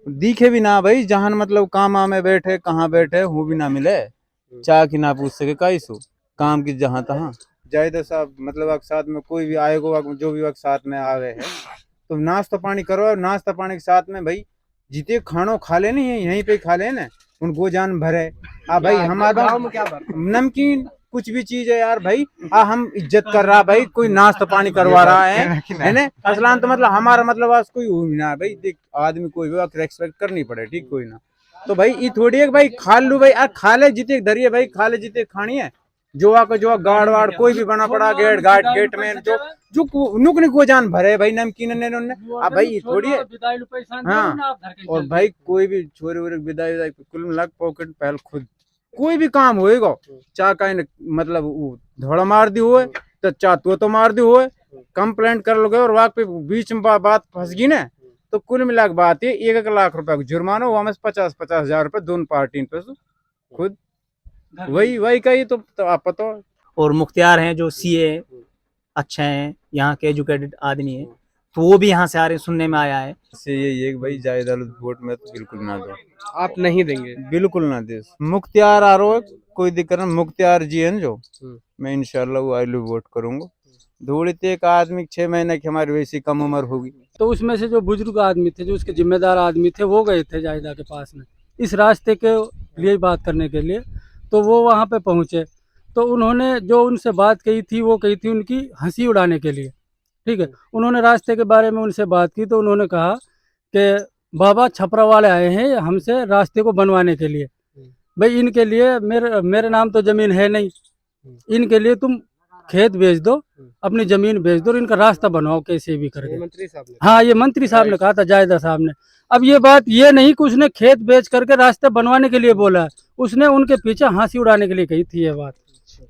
दिखे भी ना भाई, जहां मतलब काम में बैठे, कहाँ बैठे वो भी ना मिले, चाह की ना पूछ सके कैसो काम की जहां तहां जायदा साहब, मतलब अगर साथ में कोई भी आएगो, अगर जो भी वक्त साथ में आवे है तो नाश्ता पानी करो, और नाश्ता पानी के साथ में भाई जितने खानो खा लेने यहीं पे खा लेने, उनको जान भरे। भाई हमारा गाँव में क्या बात है? नमकीन कुछ भी चीज है यार भाई, हम इज्जत कर रहा भाई, कोई नाश्ता पानी करवा रहा है ना असलान, तो मतलब हमारा मतलब आज कोई वो भी ना है भाई, देख आदमी कोई भी रेस्पेक्ट करनी पड़े, ठीक कोई ना, तो भाई ये थोड़ी है कि भाई खा लू भाई, खा ले जितने धरिए भाई, खा ले जितने खानी है, जो गाड़ वाड़ कोई भी बना पड़ा, गेट गाट गेट में जो नुक निको जान भरे भाई, नमकीन ने अब भाई ये थोड़ी है। हाँ, और भाई कोई भी छोरे वोरे विदाई विदाई कुल मिला पॉकेट पहल खुद, कोई भी काम होएगा, चाह का मतलब धोड़ा मार दी हुए तो चाह तो मार दी हुए, कंप्लेंट कर लोगे और वहां पे बीच में बात फंस गई ना, तो कुल मिला के बात है 1 लाख रुपए का जुर्माना हुआ, में 50,000 रुपए दोनों पार्टी पे खुद वही वही का ही तो आप पता। और मुख्तियार हैं जो सीए अच्छे हैं, यहाँ के एजुकेटेड आदमी है, तो वो भी यहाँ से आ रहे, सुनने में आया है। से यही है कि भाई जायद वोट में तो बिल्कुल ना दो, आप नहीं देंगे? बिल्कुल ना दे। मुख्तियार आ रहा है, कोई दिक्कत नहीं, मुख्तियार जी है जो, मैं इंशाल्लाह वो आइलू वोट करूंगा। धूड़ी तो एक आदमी 6 महीने की हमारी वैसी कम उम्र होगी, तो उसमें से जो बुजुर्ग आदमी थे, जो उसके जिम्मेदार आदमी थे, वो गए थे जायदा के पास में इस रास्ते के लिए बात करने के लिए। तो वो वहाँ पे पहुँचे, तो उन्होंने जो उनसे बात कही थी वो कही थी उनकी हंसी उड़ाने के लिए, ठीक है। उन्होंने रास्ते के बारे में उनसे बात की, तो उन्होंने कहा कि बाबा छपरा वाले आए हैं हमसे रास्ते को बनवाने के लिए, भाई इनके लिए मेरे नाम तो ज़मीन है नहीं, इनके लिए तुम खेत बेच दो, अपनी जमीन बेच दो, इनका रास्ता बनवाओ कैसे भी करके। मंत्री साहब ने? हाँ, ये मंत्री साहब ने कहा था, जायदा साहब ने। अब ये बात ये नहीं कि उसने खेत बेच करके रास्ते बनवाने के लिए बोला है, उसने उनके पीछे हंसी उड़ाने के लिए कही थी ये बात।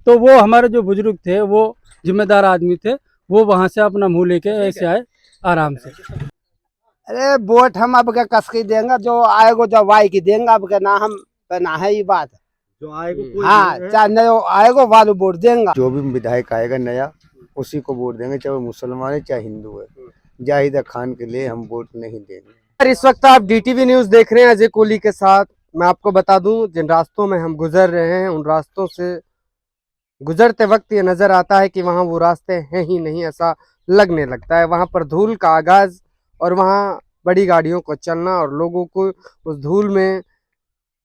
तो वो हमारे जो बुजुर्ग थे, वो जिम्मेदार आदमी थे, वो वहां से अपना मुंह लेके ऐसे आए आराम से। अरे वोट हम अब क्या कस के देंगे, जो आएगो जो वाई की देंगे, अब क्या ना हम ना है ये बात, जो आएगा हाँ चाहे नया आएगो वालो वोट देंगे। जो भी विधायक आएगा नया उसी को वोट देंगे, चाहे वो मुसलमान है चाहे हिंदू है। जाहिद खान के लिए हम वोट नहीं देंगे। इस वक्त आप डीटीवी न्यूज देख रहे हैं अजय कोहली के साथ। मैं आपको बता दूं, जिन रास्तों में हम गुजर रहे हैं उन रास्तों से गुजरते वक्त ये नजर आता है कि वहाँ वो रास्ते हैं ही नहीं, ऐसा लगने लगता है। वहाँ पर धूल का आगाज और वहाँ बड़ी गाड़ियों को चलना और लोगों को उस धूल में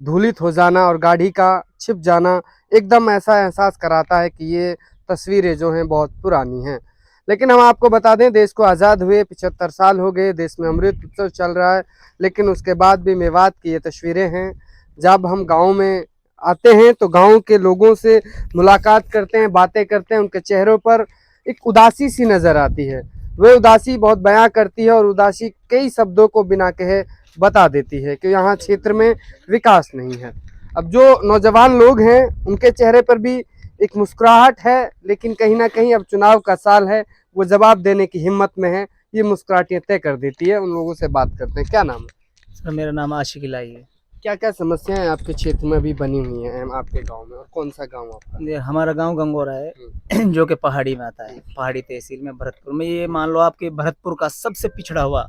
धूलित हो जाना और गाड़ी का छिप जाना एकदम ऐसा एहसास कराता है कि ये तस्वीरें जो हैं बहुत पुरानी हैं। लेकिन हम आपको बता दें, देश को आज़ाद हुए 75 साल हो गए, देश में अमृत उत्सव चल रहा है, लेकिन उसके बाद भी मेवात की ये तस्वीरें हैं। जब हम गांव में आते हैं तो गांव के लोगों से मुलाकात करते हैं, बातें करते हैं, उनके चेहरों पर एक उदासी सी नज़र आती है। वह उदासी बहुत बयां करती है और उदासी कई शब्दों को बिना कहे बता देती है कि यहाँ क्षेत्र में विकास नहीं है। अब जो नौजवान लोग हैं उनके चेहरे पर भी एक मुस्कुराहट है, लेकिन कहीं ना कहीं अब चुनाव का साल है, वो जवाब देने की हिम्मत में है, ये मुस्कुराहटें तय कर देती है। उन लोगों से बात करते हैं। क्या नाम है सर? मेरा नाम आशिक इलाही है। क्या क्या समस्याएं आपके क्षेत्र में अभी बनी हुई हैं आपके गांव में, और कौन सा गांव आपका? हमारा गांव गंगोरा है जो कि पहाड़ी में आता है, पहाड़ी तहसील में भरतपुर में। ये मान लो आपके भरतपुर का सबसे पिछड़ा हुआ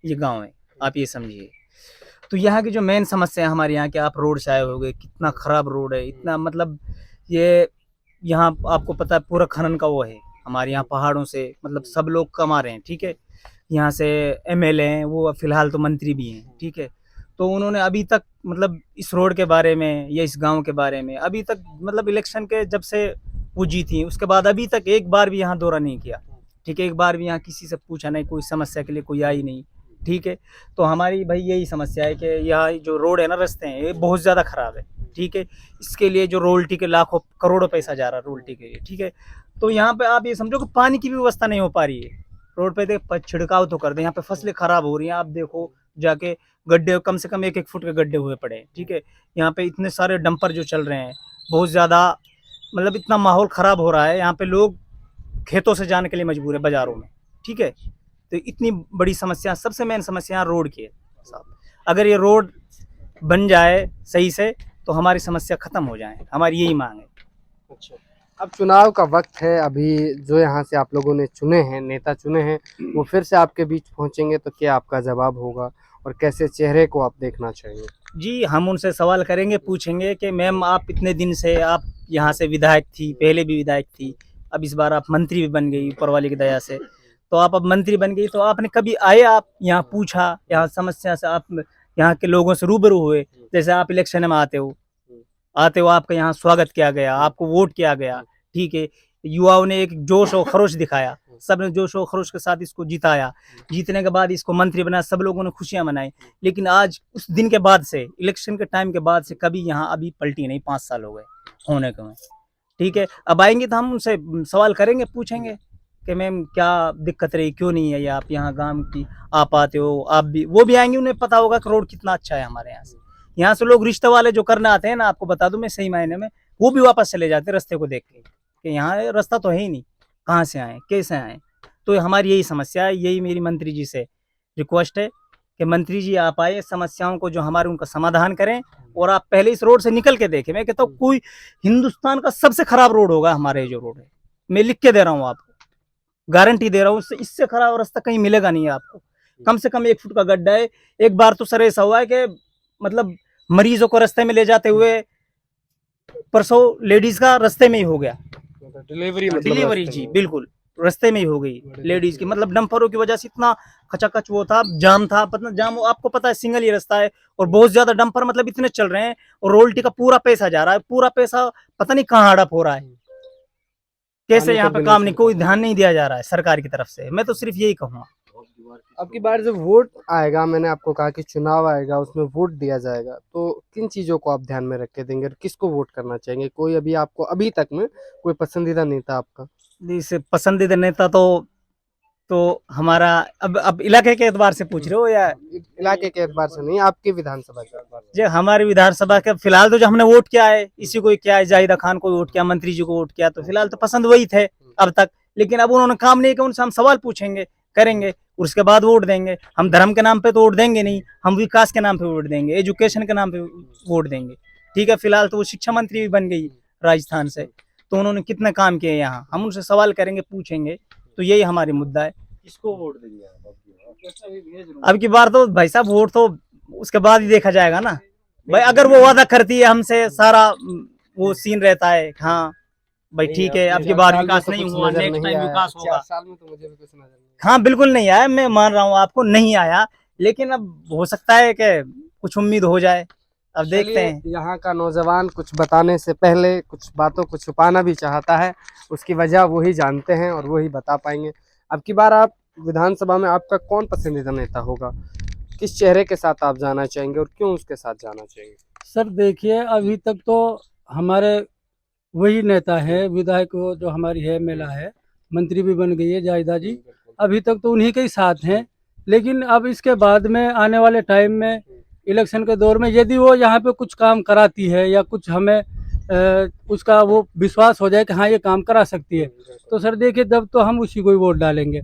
ये गांव है, आप ये समझिए। तो यहाँ की जो मेन समस्या है हमारे यहाँ के, आप रोड से आए होंगे, कितना खराब रोड है, इतना मतलब ये यहाँ आपको पता है पूरा खनन का वो है हमारे यहाँ पहाड़ों से, मतलब सब लोग कमा रहे हैं, ठीक है। यहाँ से एमएलए हैं, वो फिलहाल तो मंत्री भी हैं, ठीक है। तो उन्होंने अभी तक मतलब इस रोड के बारे में या इस गांव के बारे में अभी तक मतलब इलेक्शन के जब से वो जीती उसके बाद अभी तक एक बार भी यहाँ दौरा नहीं किया, ठीक है। एक बार भी यहाँ किसी से पूछा नहीं, कोई समस्या के लिए कोई आई नहीं, ठीक है। तो हमारी भाई यही समस्या है कि यहाँ जो रोड है ना, रास्ते हैं, ये बहुत ज़्यादा ख़राब है, ठीक है। इसके लिए जो रोयल्टी के लाखों करोड़ों पैसा जा रहा है रोयल्टी के लिए, ठीक है। तो यहाँ पे आप ये समझो कि पानी की भी व्यवस्था नहीं हो पा रही है। रोड पे देख छिड़काव तो कर दें, यहाँ पे फसलें खराब हो रही हैं, आप देखो जाके गड्ढे कम से कम 1-1 फुट के गड्ढे हुए पड़े हैं, ठीक है। यहाँ पे इतने सारे डंपर जो चल रहे हैं, बहुत ज़्यादा मतलब इतना माहौल ख़राब हो रहा है, यहाँ पे लोग खेतों से जाने के लिए मजबूर है बाज़ारों में, ठीक है। तो इतनी बड़ी समस्या, सबसे मेन समस्या रोड की है साहब। अगर ये रोड बन जाए सही से तो हमारी समस्या ख़त्म हो जाए, हमारी यही मांग है। अच्छा, अब चुनाव का वक्त है, अभी जो यहाँ से आप लोगों ने चुने हैं, नेता चुने हैं, वो फिर से आपके बीच पहुँचेंगे तो क्या आपका जवाब होगा? और कैसे चेहरे को आप देखना चाहेंगे? जी, हम उनसे सवाल करेंगे, पूछेंगे कि मैम आप इतने दिन से आप यहाँ से विधायक थी, पहले भी विधायक थी, अब इस बार आप मंत्री भी बन गई ऊपर वाले की दया से। तो आप अब मंत्री बन गई, तो आपने कभी आए, आप यहाँ पूछा, यहाँ समस्या से आप यहाँ के लोगों से रूबरू हुए? जैसे आप इलेक्शन में आते हो, आपका यहाँ स्वागत किया गया, आपको वोट किया गया, ठीक है। युवाओं ने एक जोश और खरोश दिखाया, सबने जोश और खरोश के साथ इसको जिताया। जीतने के बाद इसको मंत्री बनाया, सब लोगों ने खुशियां मनाई। लेकिन आज उस दिन के बाद से, इलेक्शन के टाइम के बाद से कभी यहाँ अभी पलटी नहीं, 5 साल हो गए होने को, ठीक है। अब आएंगे तो हम उनसे सवाल करेंगे, पूछेंगे कि मैम क्या दिक्कत रही, क्यों नहीं है आप यहाँ गाँव की, आप आते हो, आप भी, वो भी आएंगे, उन्हें पता होगा कि रोड कितना अच्छा है हमारे यहाँ से। यहाँ से लोग रिश्ते वाले जो करने आते हैं ना, आपको बता दूं मैं सही मायने में, वो भी वापस चले जाते हैं रास्ते को देख के कि यहाँ रास्ता तो है ही नहीं, कहाँ से आए, कैसे आए। तो हमारी यही समस्या है, यही मेरी मंत्री जी से रिक्वेस्ट है कि मंत्री जी आप आए, समस्याओं को जो हमारे उनका समाधान करें, और आप पहले इस रोड से निकल के देखें। मैं कहता हूँ कोई हिंदुस्तान का सबसे खराब रोड होगा हमारे जो रोड है, मैं लिख के दे रहा हूँ आपको, गारंटी दे रहा हूँ, इससे खराब रास्ता कहीं मिलेगा नहीं आपको। कम से कम 1 फुट का गड्ढा है। एक बार तो सर ऐसा हुआ है कि मतलब मरीजों को रास्ते में ले जाते हुए परसों लेडीज का रास्ते में ही हो गया डिलीवरी जी, बिल्कुल रास्ते में ही हो गई लेडीज की। मतलब डंपरों की वजह से इतना खचाखच वो था, जाम था, जाम आपको पता है सिंगल ही रास्ता है और बहुत ज्यादा डंपर मतलब इतने चल रहे हैं, और रोयल्टी का पूरा पैसा जा रहा है, पूरा पैसा पता नहीं कहाँ हड़प हो रहा है, कैसे यहाँ पे काम नहीं, कोई ध्यान नहीं दिया जा रहा है सरकार की तरफ से। मैं तो सिर्फ यही कहूँगा। अब की बार जब वोट आएगा, मैंने आपको कहा कि चुनाव आएगा, उसमें वोट दिया जाएगा, तो किन चीजों को आप ध्यान में रख के देंगे और किसको वोट करना चाहेंगे? कोई अभी आपको अभी तक में कोई पसंदीदा नेता आपका? इसे पसंदीदा नेता तो हमारा अब इलाके के एतबार से पूछ रहे हो या इलाके के एतबार से नहीं, आपके विधानसभा के एतबार से? जो हमारी विधानसभा के फिलहाल तो जो हमने वोट किया है, इसी को किया है, जाहिदा खान को वोट किया, मंत्री जी को वोट किया, तो फिलहाल तो पसंद वही थे अब तक। लेकिन अब उन्होंने काम नहीं किया, उनसे हम सवाल पूछेंगे, करेंगे, उसके बाद वोट देंगे। हम धर्म के नाम पे तो वोट देंगे नहीं, हम विकास के नाम पे वोट देंगे, एजुकेशन के नाम पे वोट देंगे, ठीक है। फिलहाल तो वो शिक्षा मंत्री भी बन गई राजस्थान से, तो उन्होंने कितने काम किए यहाँ, हम उनसे सवाल करेंगे, पूछेंगे। तो यही हमारी मुद्दा है। किसको वोट देंगे अब की बार तो भाई साहब वोट तो उसके बाद ही देखा जाएगा ना भाई। अगर वो वादा करती है हमसे, सारा वो सीन रहता है, हाँ भाई ठीक है, अब की बार विकास नहीं हुआ, नेक्स्ट टाइम विकास होगा। 4 साल में तो मुझे भी कुछ नजर नहीं हाँ बिल्कुल नहीं आया, मैं मान रहा हूँ आपको नहीं आया, लेकिन अब हो सकता है कि कुछ उम्मीद हो जाए, अब देखते हैं। यहाँ का नौजवान कुछ बताने से पहले कुछ बातों को छुपाना भी चाहता है, उसकी वजह वो ही जानते हैं और वो ही बता पाएंगे। अब की बार आप विधानसभा में आपका कौन पसंदीदा नेता होगा? किस चेहरे के साथ आप जाना चाहेंगे और क्यों उसके साथ जाना चाहेंगे? सर देखिए, अभी तक तो हमारे वही नेता है, विधायक वो जो हमारी है महिला है, मंत्री भी बन गई है जाहिदा जी, अभी तक तो उन्हीं के ही साथ हैं। लेकिन अब इसके बाद में आने वाले टाइम में, इलेक्शन के दौर में, यदि वो यहाँ पे कुछ काम कराती है या कुछ हमें उसका वो विश्वास हो जाए कि हाँ ये काम करा सकती है, तो सर देखिए तब तो हम उसी को ही वोट डालेंगे।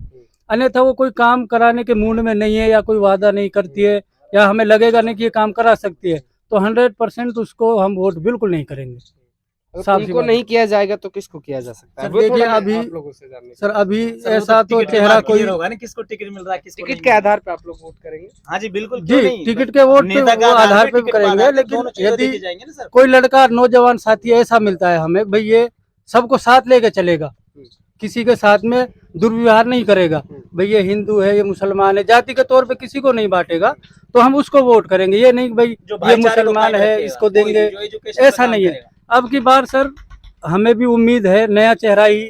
अन्यथा वो कोई काम कराने के मूड में नहीं है या कोई वादा नहीं करती है या हमें लगेगा नहीं कि ये काम करा सकती है, तो 100% उसको हम वोट बिल्कुल नहीं करेंगे। साफ सी उनको बात। नहीं किया जाएगा तो किसको किया जा सकता है? सर वो देखिए, थोड़ा अभी- आप लोगों से जानने सर अभी सर, वो ऐसा तो टिकट के चेहरा बाद कोई clear होगा ना, किसको टिकट मिल रहा है, किसको टिकट नहीं के मिल आधार पे आप लोग वोट करेंगे? रहा। हाँ जी बिल्कुल, जी क्यों नहीं? टिकट के वोट पे नेता के वो आधार पे टिकट करेंगे, आधार पे लेकिन दोनों चीजें यदि देखे जाएंगे ना सर। कोई लड़का नौजवान साथी ऐसा मिलता है हमें, भाई ये सबको साथ लेके चलेगा, किसी के साथ में दुर्व्यवहार नहीं करेगा, भाई ये हिंदू है, ये मुसलमान है, जाति के तौर पे किसी को नहीं बांटेगा, तो हम उसको वोट करेंगे। ये नहीं भाई जो ये भाईचारे को मुसलमान कायम है रखेगा, इसको कोई देंगे, जो education पे ऐसा काम नहीं है। करेगा। अब की बार सर हमें भी उम्मीद है नया चेहरा ही,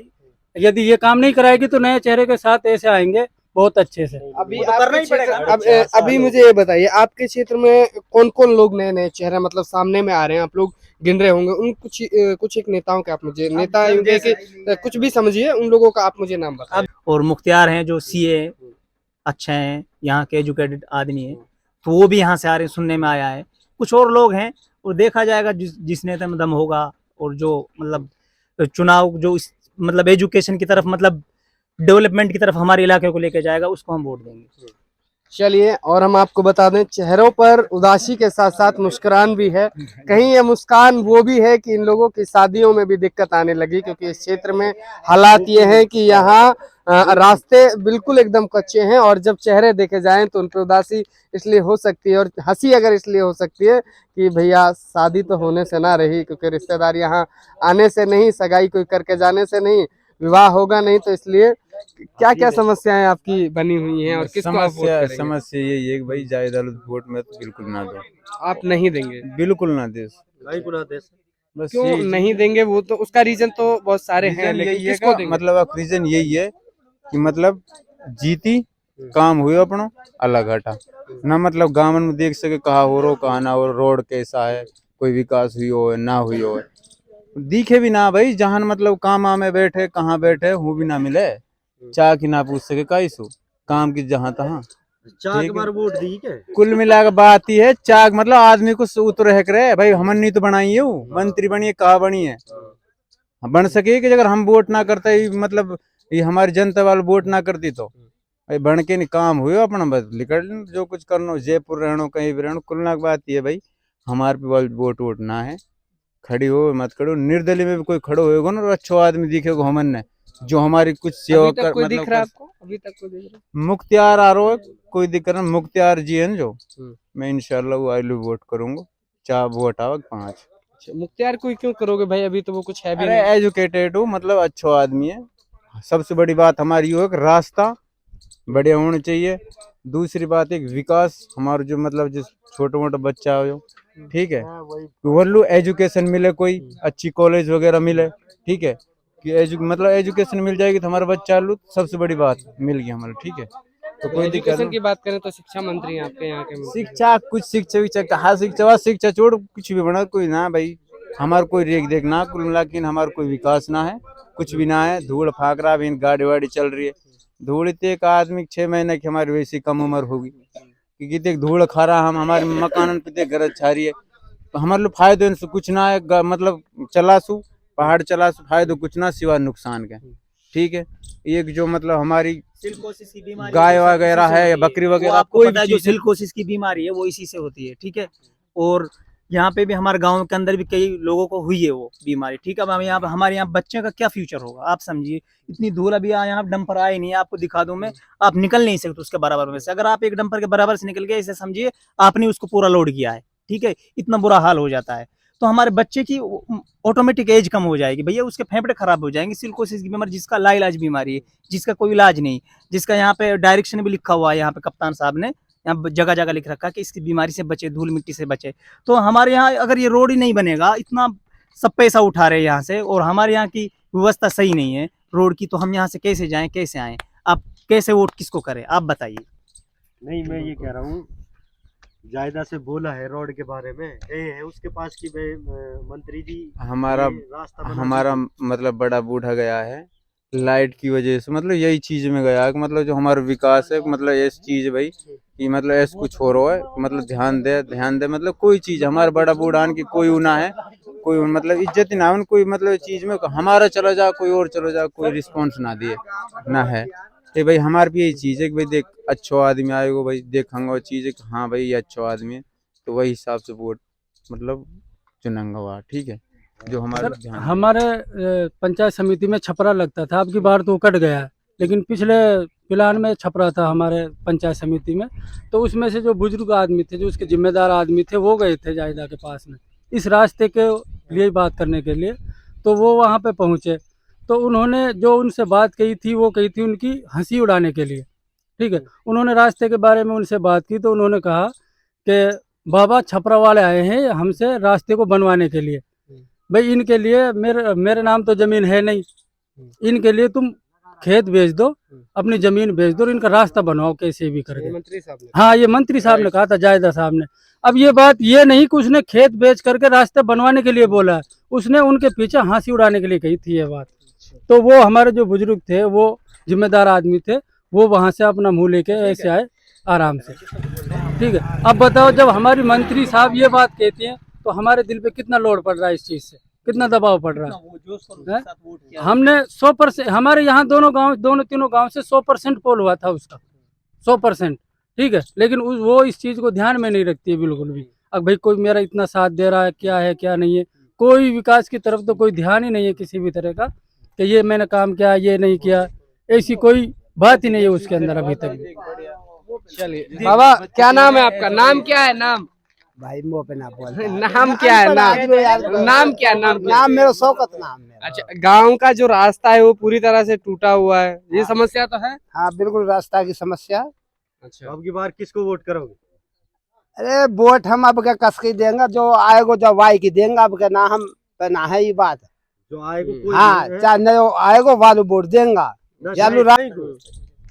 यदि ये काम नहीं कराएगी तो नए चेहरे के साथ ऐसे आएंगे बहुत अच्छे से। अभी वो तो करना आपके ही पड़ेगा क्षेत्र, ना। अब 4 साल अभी हो मुझे ये बताइए, आपके क्षेत्र में कौन कौन लोग नए नए चेहरे मतलब सामने में आ रहे हैं, आप लोग गिन रहे होंगे उन कुछ एक नेताओं के आप मुझे, नेता सर, होंगे कि कुछ भी समझिए, उन लोगों का आप मुझे नाम बताइए। और मुख्तियार हैं जो सीए अच्छे हैं, यहाँ के एजुकेटेड आदमी हैं, तो वो भी यहाँ से आ रहे हैं, सुनने में आया है। कुछ और लोग हैं, और देखा जाएगा जिस नेता में दम होगा, और जो मतलब चुनाव जो मतलब एजुकेशन की तरफ, मतलब डेवलपमेंट की तरफ हमारे इलाके को लेके जाएगा, उसको हम वोट देंगे। चलिए, और हम आपको बता दें चेहरों पर उदासी के साथ साथ मुस्कुरान भी है। कहीं ये मुस्कान वो भी है कि इन लोगों की शादियों में भी दिक्कत आने लगी, क्योंकि इस क्षेत्र में हालात ये हैं कि यहाँ रास्ते बिल्कुल एकदम कच्चे हैं, और जब चेहरे देखे जाएं तो उन पर उदासी इसलिए हो सकती है और हंसी अगर इसलिए हो सकती है कि भैया शादी तो होने से ना रही, क्योंकि रिश्तेदार यहाँ आने से नहीं, सगाई कोई करके जाने से नहीं, विवाह होगा नहीं, तो इसलिए क्या क्या समस्याएं आपकी बनी हुई हैं और किसको आप वोट करेंगे? समस्या यही है कि भाई जायद आलू वोट में तो बिल्कुल ना दो, आप नहीं देंगे? बिल्कुल ना दे। बस क्यों यही नहीं देंगे? वो तो उसका रीजन तो बहुत सारे हैं, रीजन लेकिन यही है किसको का देंगे? मतलब अब रीजन यही है कि मतलब जीती काम हुए अपनो अलग हटा ना, मतलब गाँव में देख सके कहा हो रो कहा ना हो, रोड कैसा है, कोई विकास हुई हो ना हुई हो, दिखे भी ना भाई, जहां मतलब काम में बैठे कहाँ बैठे हूँ भी ना मिले, चाह की ना पूछ सके का इशू काम की जहाँ तहाँ। चाक बार वोट दी के कुल मिला के बात ही है चाक मतलब आदमी को उतर रह करे भाई, हमन नहीं तो बनाई है वो मंत्री बनी है कहा बनी है, बन सके कि अगर हम वोट ना करते मतलब ये हमारी जनता वाले वोट ना करती तो भाई बन के नहीं काम हुए अपना बस निकल जो कुछ करना, जयपुर रहना कहीं भी रहना, कुल ना बात ये है भाई हमारे पे वोट वोट ना है, खड़ी हो मत करो, निर्दलीय में भी कोई खड़ो होगा ना अच्छो आदमी दिखेगा हमन ने जो हमारी कुछ सेवा अभी तक कर कोई मतलब दिख रहा है आपको? अभी तक कोई दिख रहा मुख्तियार आ रहा है, कोई दिक्कत नहीं, मुख्तियार जी है ना जो, हम्म। मैं इंशाल्लाह वो आलू वोट करूंगा, 4 वोट आवा 5। है? मुख्तियार कोई क्यों करोगे भाई? अभी तो वो कुछ है भी अरे नहीं। एजुकेटेड हो मतलब अच्छो आदमी है, सबसे बड़ी बात हमारी ये है कि रास्ता बढ़िया होना चाहिए, दूसरी बात एक विकास हमारा जो मतलब जिस छोटे मोटे बच्चा हो ठीक है वल्लू एजुकेशन मिले, कोई अच्छी कॉलेज वगैरह मिले, ठीक है कि मतलब एजुकेशन मिल जाएगी तो हमारा बच्चा लू सबसे बड़ी बात मिल गई हमारा, ठीक है तो कोई दिक्कत एजुकेशन नहीं। की बात करें तो शिक्षा मंत्री हैं आपके यहाँ के मंत्री। शिक्षा कुछ शिक्षा विक्षा कहा शिक्षा छोड़ कुछ भी बना कोई ना भाई, हमार कोई रेख देख ना, कुल मिला के हमारा कोई विकास ना है, कुछ भी ना है, धूल फाकरा भी गाड़ी वाड़ी चल रही है, धूल इतने एक आदमी 6 महीने की हमारी वैसी कम उम्र होगी क्योंकि देख धूल खा हम हमारे मकान पे गरज छा रही है, तो हमारे लिए फायदो इनसे कुछ ना है, मतलब चलासू पहाड़ चलासू फायदो कुछ ना सिवा नुकसान के, ठीक है एक जो मतलब हमारी सिलिकोसिस की बीमारी गाय वगैरह है या बकरी वगैरह आपको कोई पता है भी जो चीज सिलिकोसिस की बीमारी है वो इसी से होती है, ठीक है। और यहाँ पे भी हमारे गांव के अंदर भी कई लोगों को हुई है वो बीमारी, ठीक है। अब हम यहाँ हमारे यहाँ बच्चे का क्या फ्यूचर होगा आप समझिए, इतनी धूल अभी यहाँ डंपर आए नहीं है, आपको दिखा दूं मैं, आप निकल नहीं सकते उसके बराबर में से, अगर आप एक डंपर के बराबर से निकल गए इसे समझिए आपने उसको पूरा लोड किया है, ठीक है, इतना बुरा हाल हो जाता है। तो हमारे बच्चे की ऑटोमेटिक एज कम हो जाएगी भैया, उसके फेफड़े खराब हो जाएंगे, सिलिकोसिस की बीमारी जिसका लाइलाज बीमारी है, जिसका कोई इलाज नहीं, जिसका यहाँ पे डायरेक्शन भी लिखा हुआ है, यहाँ पे कप्तान साहब ने यहाँ जगह जगह लिख रखा कि इसकी बीमारी से बचे, धूल मिट्टी से बचे। तो हमारे यहाँ अगर ये रोड ही नहीं बनेगा, इतना सब पैसा उठा रहे हैं यहाँ से, और हमारे यहाँ की व्यवस्था सही नहीं है रोड की, तो हम यहाँ से कैसे जाएं कैसे आएँ? आप कैसे वोट किसको करें आप बताइए। नहीं मैं ये कह रहा हूँ जायदा से बोला है रोड के बारे में, ये है उसके पास की मंत्री जी हमारा ये रास्ता बना हमारा दीजिए। मतलब बड़ा बूढ़ा गया है लाइट की वजह से, मतलब यही चीज में गया है कि मतलब जो हमारा विकास है मतलब ऐसी चीज भाई कि मतलब ऐसा कुछ हो रहा है, मतलब ध्यान दे मतलब कोई चीज हमारा बड़ा बूढ़ान की कोई ना है, कोई मतलब इज्जत ही ना उन कोई मतलब चीज में हमारा चला जा कोई और चलो जा कोई रिस्पॉन्स ना दिए ना है, तो भाई हमारे भी यही चीज है कि भाई देख अच्छो आदमी आएगा भाई देखेंगे चीज है कि हाँ भाई ये अच्छो आदमी है, तो वही हिसाब से वोट मतलब चुनेंगे वहाँ, ठीक है जो हमारे सर ध्यान हमारे पंचायत समिति में छपरा लगता था, अब की बार तो कट गया है, लेकिन पिछले प्लान में छपरा था हमारे पंचायत समिति में, तो उसमें से जो बुजुर्ग आदमी थे, जो उसके जिम्मेदार आदमी थे, वो गए थे जायदा के पास में इस रास्ते के लिए बात करने के लिए। तो वो वहाँ पे पहुँचे, तो उन्होंने जो उनसे बात कही थी वो कही थी उनकी हंसी उड़ाने के लिए, ठीक है। उन्होंने रास्ते के बारे में उनसे बात की, तो उन्होंने कहा कि बाबा छपरा वाले आए हैं हमसे रास्ते को बनवाने के लिए, भाई इनके लिए मेरे नाम तो जमीन है नहीं, इनके लिए तुम खेत बेच दो, अपनी जमीन बेच दो, और इनका रास्ता बनवाओ कैसे भी करके। मंत्री साहब ने हाँ ये मंत्री साहब ने कहा था, जायदा साहब ने। अब ये बात ये नहीं कि उसने खेत बेच करके रास्ते बनवाने के लिए बोला है, उसने उनके पीछे हंसी उड़ाने के लिए कही थी ये बात। तो वो हमारे जो बुजुर्ग थे, वो जिम्मेदार आदमी थे, वो वहाँ से अपना मुंह लेके ऐसे आए आराम से, ठीक है। अब बताओ जब हमारी मंत्री साहब ये बात कहती हैं तो हमारे दिल पे कितना लोड पड़ रहा है, इस चीज़ से कितना दबाव पड़ रहा है। हमने 100%, हमारे यहाँ दोनों तीनों गांव से 100% पोल हुआ था उसका, 100%, ठीक है, लेकिन वो इस चीज को ध्यान में नहीं रखती है बिल्कुल भी। अब भाई कोई मेरा इतना साथ दे रहा है क्या नहीं है, कोई विकास की तरफ तो कोई ध्यान ही नहीं है किसी भी तरह का, कि ये मैंने काम किया, ये नहीं किया, ऐसी कोई बात ही नहीं है उसके अंदर अभी तक भी। चलिए बाबा, क्या नाम है आपका? नाम क्या है? नाम भाई मुंह पे ना बोल। नाम क्या है? नाम क्या है? नाम मेरा शौकत नाम मेरा। अच्छा, गांव का जो रास्ता है वो पूरी तरह से टूटा हुआ है, ये समस्या तो है। हाँ बिल्कुल, रास्ता की समस्या। अच्छा, अब की बार किसको वोट करोगे? अरे वोट हम अब क्या कस के देंगे, जो आएगो जो वाई की देंगे, अब क्या ना हम पे ना है ये बात। जो आएगा कोई हाँ, नहीं है। चाहे न आएगो वालू वोट देंगा, ना या लो नहीं को।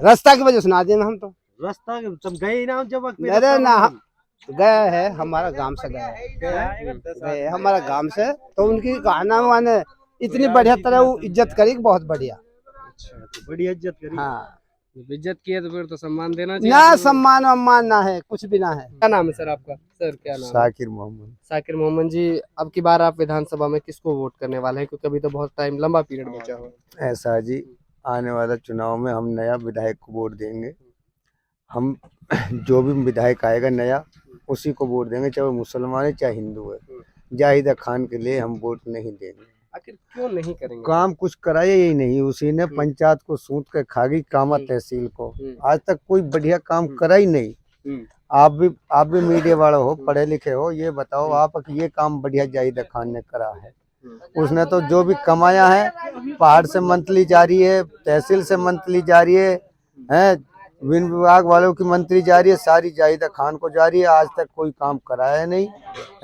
रास्ता की वजह से ना देंगे हम तो। रास्ता तुम गए ही ना जब वक्त पे अरे रास्ता ना, बना। गए है हमारा गांव से गए हमारा गांव से, तो उनकी कहना माने इतनी बढ़िया तरह वो इज्जत करी, बहुत बढ़िया। अच्छा, तो बड़ी इज्जत करी। हाँ, इज्जत की है तो फिर तो सम्मान देना चाहिए। ना सम्मान वम्मान ना है, कुछ भी ना है। क्या नाम है सर आपका? सर क्या नाम है? साकिर मोहम्मद। साकिर मोहम्मद जी, अब की बार आप विधानसभा में किसको वोट करने वाले हैं, क्योंकि अभी तो बहुत टाइम, लंबा पीरियड बचा हुआ है। ऐसा जी, आने वाला चुनाव में हम नया विधायक को वोट देंगे। हम जो भी विधायक आएगा नया, उसी को वोट देंगे, चाहे वो मुसलमान है चाहे हिंदू है। जाहिदा खान के लिए हम वोट नहीं देंगे। आखिर क्यों नहीं करेंगे? काम कुछ कराया ही नहीं, उसी ने पंचायत को सूंट के खा गई, कामा तहसील को। आज तक कोई बढ़िया काम करा ही नहीं। आप भी मीडिया वाले हो, पढ़े लिखे हो, ये बताओ आप कि ये काम बढ़िया जाहिदा खान ने करा है? उसने तो जो भी कमाया है, पहाड़ से मंथली जारी है, तहसील से मंथली जारी है, वन विभाग वालों की मंत्री जारी है, सारी जाहिदा खान को जारी है। आज तक कोई काम कराया नहीं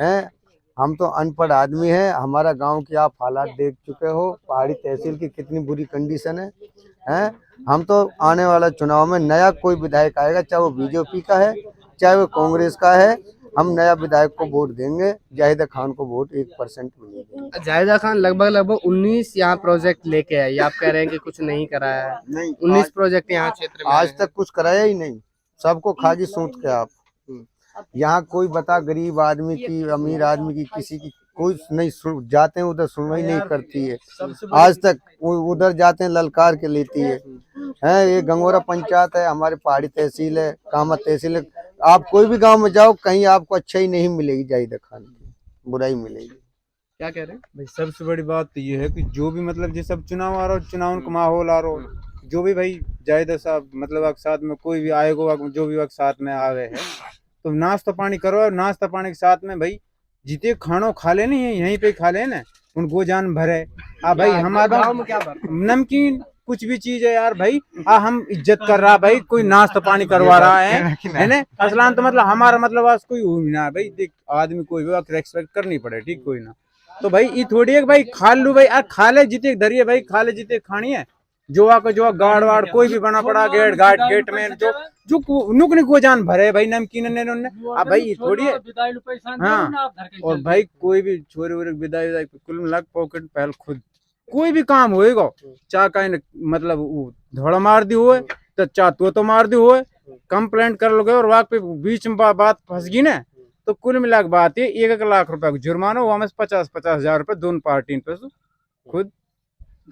है। हम तो अनपढ़ आदमी हैं। हमारा गांव की आप हालात देख चुके हो, पहाड़ी तहसील की कितनी बुरी कंडीशन है। हम तो आने वाला चुनाव में नया कोई विधायक आएगा, चाहे वो बीजेपी का है चाहे वो कांग्रेस का है, हम नया विधायक को वोट देंगे। जाहिदा खान को वोट 1% भी नहीं देंगे। जाहिदा खान लगभग 19 यहाँ प्रोजेक्ट लेके आए, आप कह रहे हैं कि कुछ नहीं कराया है। नहीं, 19 प्रोजेक्ट यहाँ क्षेत्र में आज तक कुछ कराया ही नहीं, सबको खागी सूंट के आप। यहाँ कोई बता, गरीब आदमी की, अमीर आदमी की, किसी की कोई नहीं जाते हैं उधर, सुनवाई नहीं करती है। आज तक उधर जाते हैं ललकार के लेती है। ये गंगोरा पंचायत है, हमारे पहाड़ी तहसील है, कामा तहसील है। आप कोई भी गांव में जाओ, कहीं आपको अच्छा ही नहीं मिलेगी, जाहिदा खान की बुराई मिलेगी। क्या कह रहे हैं? भाई सबसे बड़ी बात तो ये है कि जो भी मतलब जैसे अब चुनाव आ रहा हो, चुनाव का माहौल आ रहा हो, जो भी भाई जाहिदा साहब मतलब आप साथ में कोई भी आएगा, जो भी वक्त साथ में आ गए है, तो नाश्ता पानी करो। और नाश्ता पानी के साथ में भाई जितने खानों खा लेनी है, यहीं पे खा लेना, उनको जान भरे। भाई हमारा गाँव में क्या बात? नमकीन कुछ भी चीज है यार भाई, हम इज्जत कर रहा भाई, कोई नाश्ता पानी करवा रहा है ना। असलान तो मतलब हमारा मतलब आज कोई हुई ना भाई, देख आदमी कोई भी रेस्पेक्ट करनी पड़े, ठीक कोई ना। तो भाई ये थोड़ी है कि भाई खा लू भाई, खा ले जितने धरिए भाई, खा ले जितने खानी है। जो गाड़ वाड़ कोई भी बना पड़ा, गेट में जो नुक निक वो जान भरे भाई, नमकीन ने अब भाई ये थोड़ी है। हाँ, और भाई कोई भी छोरे वोरे विदाई कुल मिला पॉकेट पहल खुद कोई भी काम होएगा, चाह का मतलब धोड़ा मार दी हुए तो चाह तो मार दी हुए, कंप्लेंट कर लोगे और वहाँ पे बीच में बात फंस गई ना, तो कुल मिला के बात है 1 लाख रुपए का जुर्माना, वो हमें 50-50 हजार रुपए दोनों पार्टी पे खुद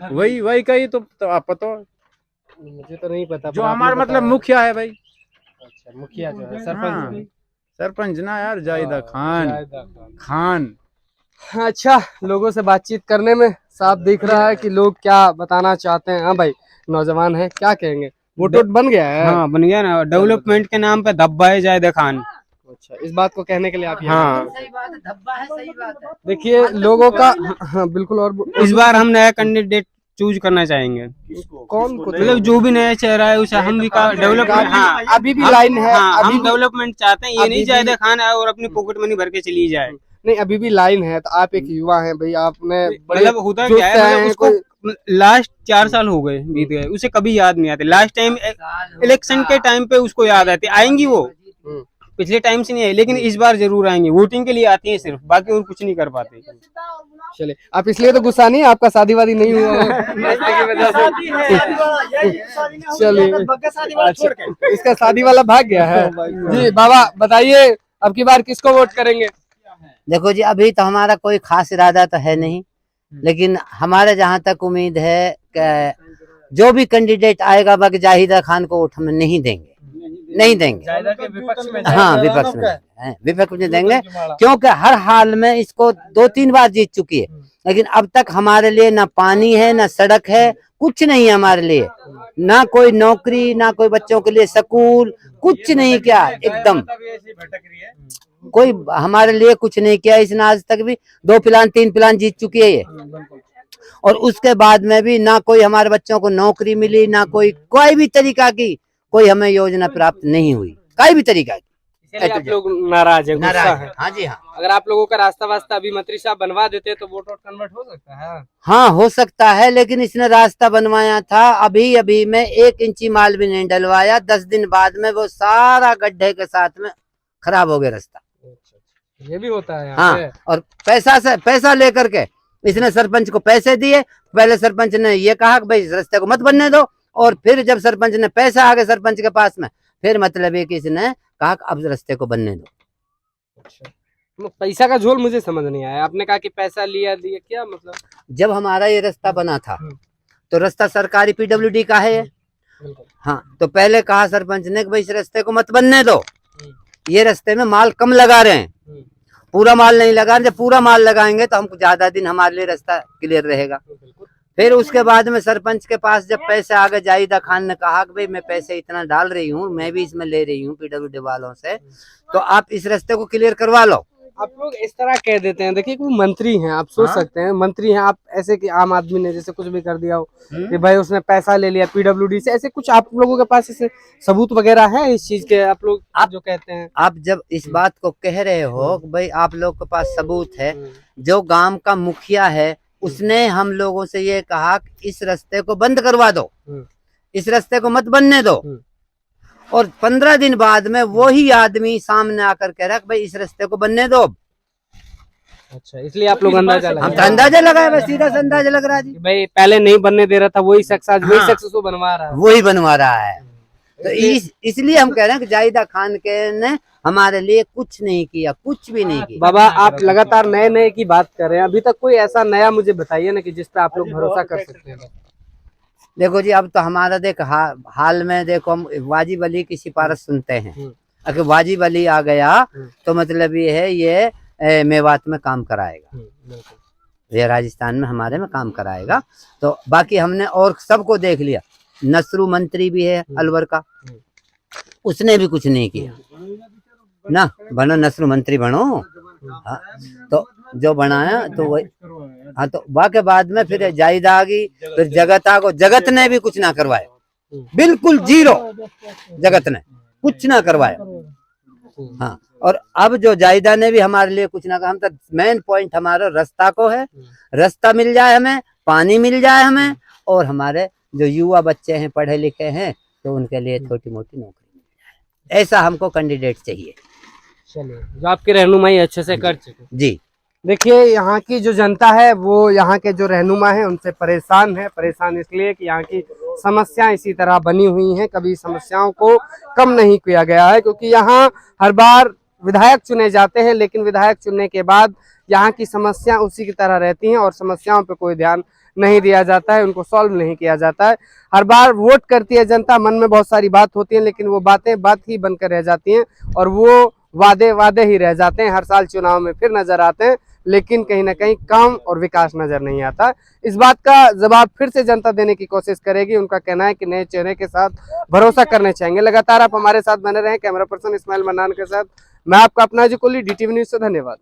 वही का ही तो आप पता, मुझे तो नहीं पता, जो हमारा मतलब मुखिया है भाई। अच्छा, मुखिया जो है, हाँ, सरपंच ना यार, जाहिदा खान। अच्छा, लोगों से बातचीत करने में साफ दिख रहा है कि लोग क्या बताना चाहते हैं। हाँ भाई, नौजवान है, क्या कहेंगे? वोट बन गया है? हाँ बन गया ना, डेवलपमेंट के नाम पे धब्बा है जाहिदा खान। अच्छा, इस बात को कहने के लिए आप हाँ सही बात है, धब्बा है, सही बात है। देखिए लोगों का, हाँ बिल्कुल। और इस बार हम नया कैंडिडेट चूज करना चाहेंगे, कौन को? मतलब जो भी नया चेहरा है उसे हम भी डेवलपमेंट। हाँ, अभी भी लाइन है, हाँ, अभी हम डेवलपमेंट चाहते हैं, ये नहीं जाहिदा खान आए और अपनी पॉकेट मनी भर के चली जाए। नहीं, अभी भी लाइन है। तो आप एक युवा हैं भाई, आपने मतलब होता क्या है, मतलब उसको लास्ट 4 साल हो गए बीत गए, उसे कभी याद नहीं आते। लास्ट टाइम इलेक्शन के टाइम पे उसको याद आती, आएंगी वो पिछले टाइम से नहीं है, लेकिन इस बार जरूर आएंगे। वोटिंग के लिए आती है सिर्फ, बाकी और कुछ नहीं कर पाते। चले, आप इसलिए तो गुस्सा नहीं है, आपका शादी वादी नहीं हुआ नाश्ते की वजह से। चलिए, अच्छा, इसका शादी वाला भाग गया है जी। बाबा बताइए, अब की बार किसको वोट करेंगे? देखो जी, अभी तो हमारा कोई खास इरादा तो है नहीं, लेकिन हमारे जहाँ तक उम्मीद है कि जो भी कैंडिडेट आएगा बाकी जाहिदा खान को वोट हम नहीं देंगे। नहीं देंगे। हाँ, विपक्ष में विपक्ष में देंगे, क्योंकि हर हाल में इसको 2-3 बार जीत चुकी है, लेकिन अब तक हमारे लिए ना पानी है, ना सड़क है, कुछ नहीं है हमारे लिए, ना कोई नौकरी, ना कोई बच्चों के लिए स्कूल, कुछ नहीं किया, एकदम कोई हमारे लिए कुछ नहीं किया इसने। आज तक भी 2 प्लान 3 प्लान जीत चुकी है ये, और उसके बाद में भी ना कोई हमारे बच्चों को नौकरी मिली, ना कोई भी तरीका की कोई हमें योजना प्राप्त नहीं हुई, कोई भी तरीका की। इसलिए आप लोग नाराज है, गुस्सा नाराज है। है। हाँ जी हाँ। अगर आप लोगों का रास्ता वास्ता अभी मंत्री साहब बनवा देते तो वोट कन्वर्ट हो सकता है। हाँ, हो सकता है, लेकिन इसने रास्ता बनवाया था, अभी में 1 इंची माल भी नहीं डलवाया, 10 दिन बाद में वो सारा गड्ढे के साथ में खराब हो गया रास्ता। ये भी होता है यहाँ हाँ, पे। और पैसा लेकर के इसने सरपंच को पैसे दिए। पहले सरपंच ने ये कहा कि भाई इस रास्ते को मत बनने दो, और फिर जब सरपंच ने पैसा आ गया सरपंच के पास में, फिर मतलब ये कि इसने कहा कि अब रास्ते को बनने दो। अच्छा, पैसा का झोल मुझे समझ नहीं आया। आपने कहा कि पैसा लिया दिया, क्या मतलब? जब हमारा ये रास्ता बना था तो रास्ता सरकारी PWD का है ये। हाँ, तो पहले कहा सरपंच ने कि भाई इस रास्ते को मत बनने दो, ये रास्ते में माल कम लगा रहे हैं, पूरा माल नहीं लगा रहे, जब पूरा माल लगाएंगे तो हमको ज्यादा दिन हमारे लिए रास्ता क्लियर रहेगा। फिर उसके बाद में सरपंच के पास जब पैसे आ गए, जाहिदा खान ने कहा कि भाई मैं पैसे इतना डाल रही हूँ, मैं भी इसमें ले रही हूँ PWD वालों से, तो आप इस रास्ते को क्लियर करवा लो। आप लोग इस तरह कह देते हैं, देखिए वो मंत्री हैं, आप सोच सकते हैं मंत्री हैं, आप ऐसे कि आम आदमी ने जैसे कुछ भी कर दिया हो कि भाई उसने पैसा ले लिया PWD से, ऐसे कुछ आप लोगों के पास ऐसे सबूत वगैरह है इस चीज के? आप लोग आप जो कहते हैं, आप जब इस बात को कह रहे हो कि भाई आप लोग के पास सबूत है, जो गांव का मुखिया है उसने हम लोगों से ये कहा कि इस रास्ते को बंद करवा दो, इस रास्ते को मत बनने दो, और 15 दिन बाद में वही आदमी सामने आकर कह रहा है कि भाई इस रास्ते को बनने दो। अच्छा, इसलिए आप लोग अंदाजा हम तो अंदाजा लगाए, बस सीधा सा अंदाजा लग रहा है जी, भाई पहले नहीं बनने दे रहा था वही शख्स आज वही शख्स उसको बनवा रहा है, वही बनवा रहा है। तो इसलिए हम कह रहे हैं कि जाहिदा खान के ने हमारे लिए कुछ नहीं किया, कुछ भी नहीं किया। बाबा आप लगातार नए नए की बात कर रहे हैं, अभी तक कोई ऐसा नया मुझे बताइए ना कि जिस पे आप लोग भरोसा कर सकते हैं। देखो जी, अब तो हमारा हाल में देखो हम वाजिब अली की सिफारिश सुनते हैं, अगर वाजिब अली आ गया तो मतलब ये है ये मेवात में काम कराएगा, ये राजस्थान में हमारे में काम कराएगा। तो बाकी हमने और सबको देख लिया, नसरू मंत्री भी है अलवर का, उसने भी कुछ नहीं किया ना, बनो नसरू मंत्री बनो। हाँ, तो जो बनाया तो वही। हाँ, तो वाके बाद में फिर जायदा आ गई, फिर जगत आ गो, जगत ने भी कुछ ना करवाया, बिल्कुल जीरो, जगत ने कुछ ना करवाया। हाँ, और अब जो जायदा ने भी हमारे लिए कुछ ना कहा। हम तो मेन पॉइंट हमारा रास्ता को है, रास्ता मिल जाए हमें, पानी मिल जाए हमें, और हमारे जो युवा बच्चे हैं पढ़े लिखे हैं तो उनके लिए छोटी मोटी नौकरी मिल जाए, ऐसा हमको कैंडिडेट चाहिए। चलिए, जो आपकी रहनुमाई अच्छे से कर चुके। जी, देखिए यहाँ की जो जनता है वो यहाँ के जो रहनुमा है उनसे परेशान है। परेशान इसलिए कि यहाँ की समस्याएं इसी तरह बनी हुई हैं, कभी समस्याओं को कम नहीं किया गया है, क्योंकि यहाँ हर बार विधायक चुने जाते हैं, लेकिन विधायक चुनने के बाद यहाँ की समस्या उसी की तरह रहती हैं और समस्याओं पे कोई ध्यान नहीं दिया जाता है, उनको सॉल्व नहीं किया जाता है। हर बार वोट करती है जनता, मन में बहुत सारी बात होती है, लेकिन वो बातें बात ही बनकर रह जाती हैं और वो वादे ही रह जाते हैं। हर साल चुनाव में फिर नजर आते हैं, लेकिन कहीं ना कहीं काम और विकास नजर नहीं आता। इस बात का जवाब फिर से जनता देने की कोशिश करेगी। उनका कहना है कि नए चेहरे के साथ भरोसा करने चाहिए। लगातार आप हमारे साथ बने रहें। कैमरा पर्सन इस्माइल मन्नान के साथ मैं आपका अपना जी कोहली, DTV न्यूज़ से धन्यवाद।